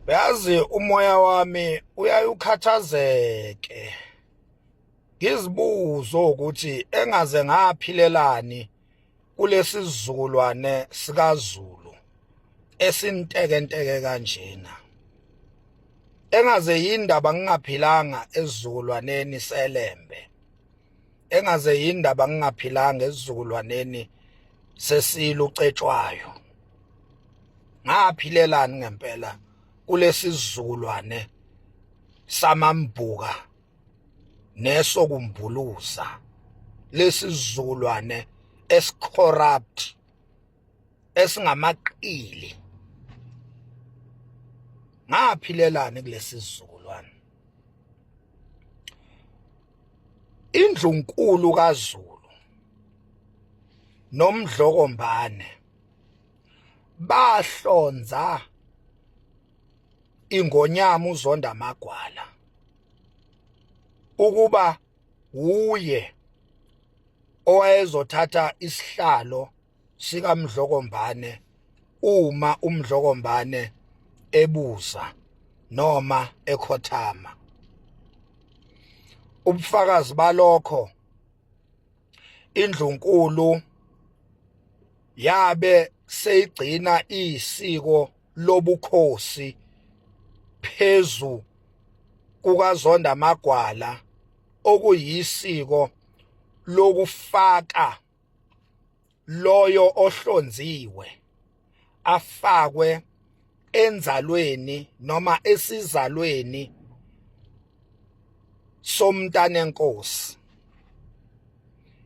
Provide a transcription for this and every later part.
Yazi umoya wami uyayukhathazeke. Ngizibuzo ukuthi engaze ngaphilelani kulesi sizukulwane sikaZulu esintekenteke kanjena. Engaze yindaba ngingaphilanga esizukulwaneni seLembe. Engaze yindaba ngingaphilanga esizukulwaneni sesilucetshwayo. Ngaphilelani ngempela kulesi sizukulwane samambuka nesokumbuluza, lesi sizukulwane esicorrupt, esingamaqili. Ngaphilelani kulesi sizukulwane. Indlunkulu kaZulu noMdlokombane bahlonza iNgonyama uZonda Magwala ukuba uye owayezothatha isihlalo sikaMdlokombane uma uMdlokombane ebuza noma ekhothama. Ubufakazi balokho, indlunkulu yabe seyigcina isiko lobukhosi phezu kukaZonda Magwala, okuyisiko lokufaka loyo ohlonziwe afakwe enzalweni noma esizalweni somntanenkosi.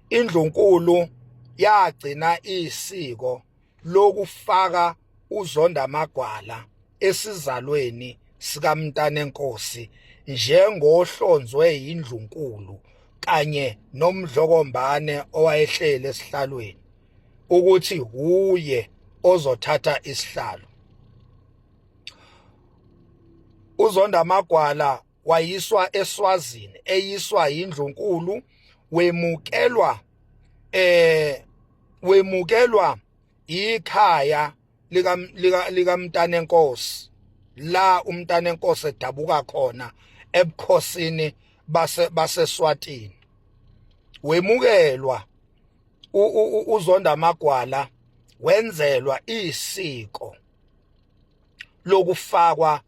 Indlunkulu yagcina isiko lokufaka uZonda Magwala esizalweni sikamntanenkosi njengohlonzwe indlunkulu kanye noMdlokombane owayehlele esihlalweni ukuthi uye ozothatha isihlalo. uZonda Magwala wayiswa eSwazini, eyiswa indlunkulu, wemukelwa ikhaya likaMntanenkosi, la uMntanenkosi edabuka khona ebukhosini baseSwatini. Wemukelwa uZonda Magwala, wenzelwa isiko lokufakwa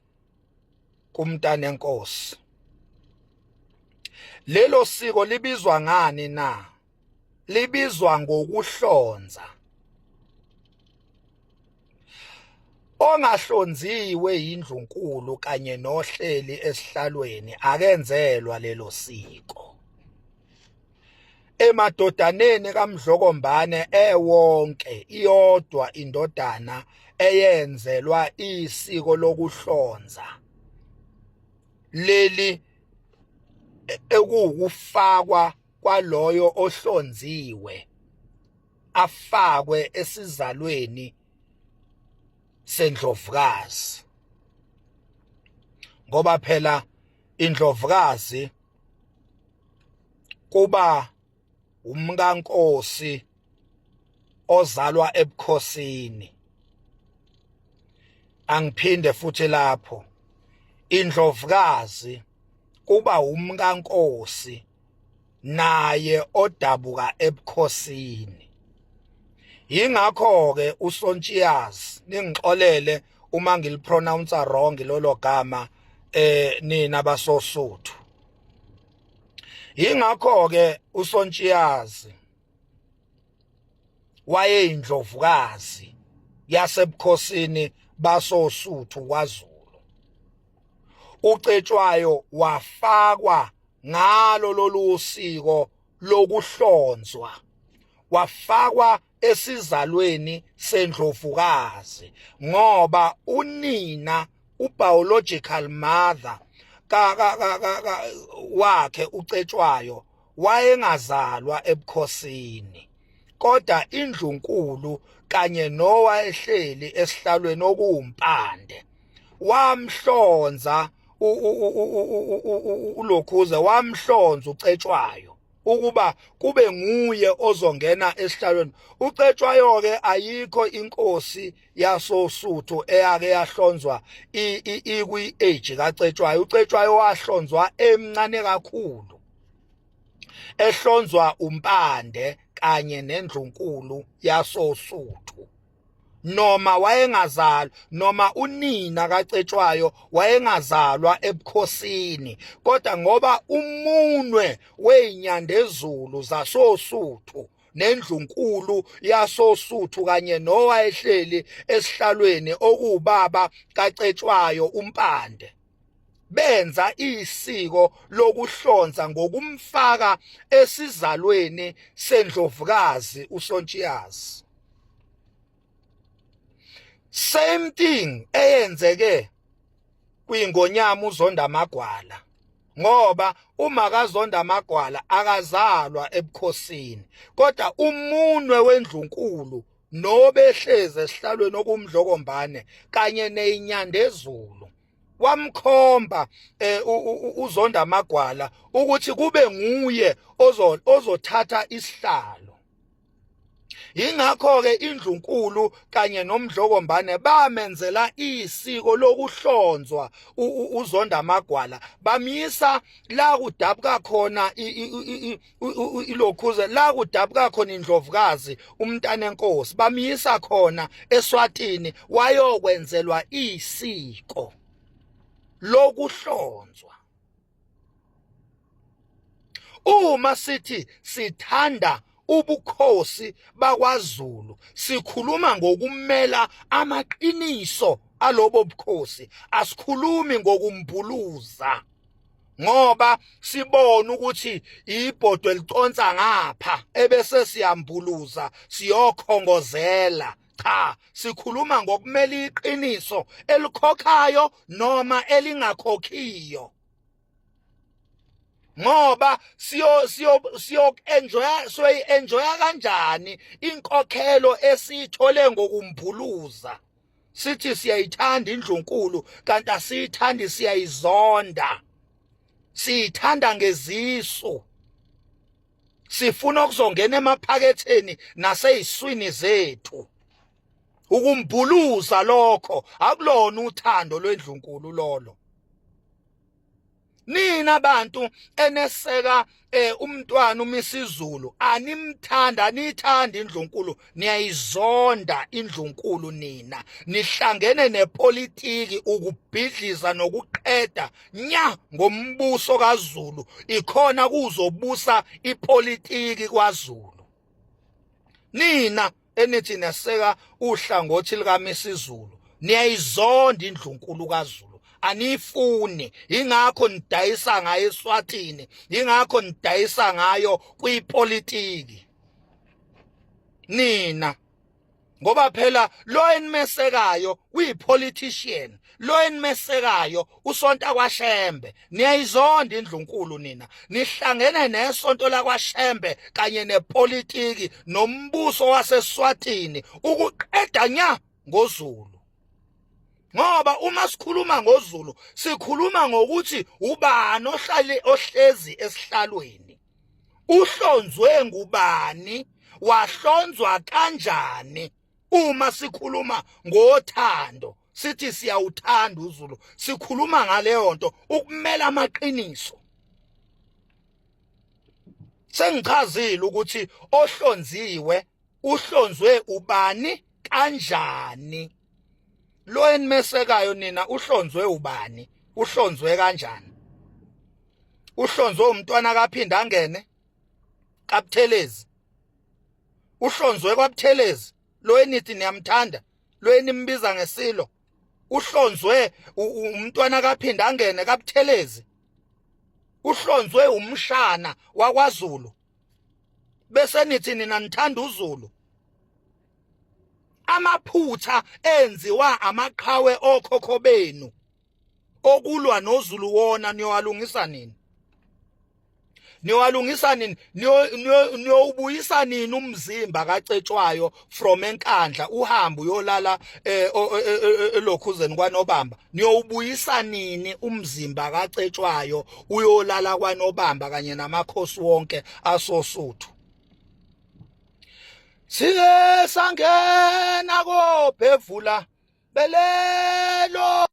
kuMntanenkosi. Lelo siko libizwa ngani na? Libizwa ngokuhlonza. Ongahlonziwe indlunkulu kanye nohleli esihlalweni akenzelwa lelo siko. Emadodaneni kaMdlokombane ewonke iyodwa indodana eyenzelwa isiko lokuhlonza, leli ekufakwa kwaloyo ohlonziwe afakwe esizalweni sendlovukazi. Ngoba phela indlovukazi kuba umkaNkosi ozalwa ebukhosini. Angiphinde futhi lapho, indlovukazi kuba umkaNkosi naye odabuka ebukhosini. Yingakho ke uSontshiyasi, ningixolele uma ngilipronounce wrong lolo gama nina basoSuthu. Yingakho ke uSontshiyasi wayeyindlovukazi yasebukhosini basoSuthu kwaZulu. Ucetshwayo wafakwa ngalo lolu siko lokuhlonzwa, wafakwa esizalweni sendlovukazi ngoba unina, ubiological mother wakhe ucetshwayo wayengazalwa ebukhosini, kodwa indlunkulu kanye nowayehleli esihlalweni okuwumpande wamhlonza uLokhuza, wamhlonza ucetshwayo ukuba kube nguye ozongena esihlalweni. uCetshwayo ke ayikho inkosi yasoSuthu eyake yahlonzwa ikwi age kaCetshwayo. uCetshwayo wahlonzwa emncane kakhulu, ehlonzwa uMpande kanye neNdlunkulu yasoSuthu. Noma wayengazalwa, noma unina kaCetshwayo wayengazalwa ebukhosini, kodwa ngoba umunwe weinyandezulu zasoSuthu neNdlunkulu yasoSuthu kanye nowayehleli esihlalweni okuwubaba kaCetshwayo uMpande, benza isiko lokuhlonza ngokumfaka esizalweni seNdlovukazi uSontshiyasi. Same thing eyenzeke kwingonyama uZondamagwala, ngoba uma kaZondamagwala akazalwa ebukhosini, kodwa umunwe weNdlunkulu nobehleze esihlalweni okumdlokombane kanye neyinyandezulu wamkhomba uZondamagwala ukuthi kube nguye ozothatha isihlalo. Ingakho-ke iNdlunkulu kanye noMdlokombane bamenzela isiko lokuhlonzwa uZondamagwala, bamyisa la kudabuka khona ilokhuze, la kudabuka khona iNdlovukazi uMntanenkosi, bamyisa khona eSwatini wayokwenzelwa isiko lokuhlonzwa. Uma sithi sithanda ubukhosi bakwaZulu, sikhuluma ngokumela amaqiniso alobo bukhosi, asikhulumi ngokumbhuluza, ngoba sibona ukuthi ibhodwe liconsa ngapha ebese siyambhuluza siyokhongozela. Cha, sikhuluma ngokumela iqiniso elikhokhayo noma elingakhokhiyo, ngoba siyo-enjoya kanjani inkokhelo esiyithole ngokumbhuluza. Sithi siyayithanda iNdlunkulu kanti asiyithandi, siyayizonda, siyithanda ngezisu, sifuna ukuzongena emaphaketheni nasey'swini zethu. Ukumbhuluza lokho akulona uthando lweNdlunkulu lolo. Nina bantu eneseka umntwana uMisizulu, animthanda, aniyithanda iNdlunkulu, niyayizonda iNdlunkulu. Nina nihlangene nepolitiki ukubhidliza nokuqeda nya ngombuso kaZulu, ikhona kuzobusa ipolitiki kwaZulu. Nina enithi neseka uhlangothi likaMisizulu, niyayizonda iNdlunkulu kaZulu, anifuni. Ingakho nidayisa ngayo eSwatini, ingakho nidayisa ngayo kwipolitiki nina, ngoba phela lo enimesekayo uyipolitician, lo enimesekayo uSonto kwaShembe. Niyayizonda iNdlunkulu nina, nihlangene nesonto lakwaShembe kanye nepolitiki nombuso waseSwatini ukuqeda nya ngoZulu. Ngoba uma sikhuluma ngoZulu, sikhuluma ngokuthi ubani ohlezi esihlalweni, uhlonzwe ngubani, wahlonzwa kanjani. Uma sikhuluma ngothando, sithi siyawuthanda uZulu, sikhuluma ngaleyo nto, ukumela amaqiniso. Sengichazile ukuthi ohlonziwe uhlonzwe ubani kanjani. Lo enimesekayo nina uhlonzwe ubani, uhlonzwe kanjani? Uhlonzwe umntwana kaphinda angene kaButhelezi, uhlonzwe kwaButhelezi, lo enithi niyamthanda, lo enimbiza ngesilo, uhlonzwe umntwana kaphinda angene kaButhelezi, uhlonzwe umshana wakwaZulu, bese nithi nina nithanda uZulu. Amaphutha enziwa amaqhawe okhokho benu okulwa noZulu wona niyowalungisa nini? niwalungisa nini, niyobuyisa nini umzimba kaCetshwayo from eNkandla uhambe uyolala elokhuzeni kwaNobamba? Niyobuyisa nini umzimba kaCetshwayo uyolala kwaNobamba kanye namakhosi wonke asosuthu? Sike sangena koBhevula belelo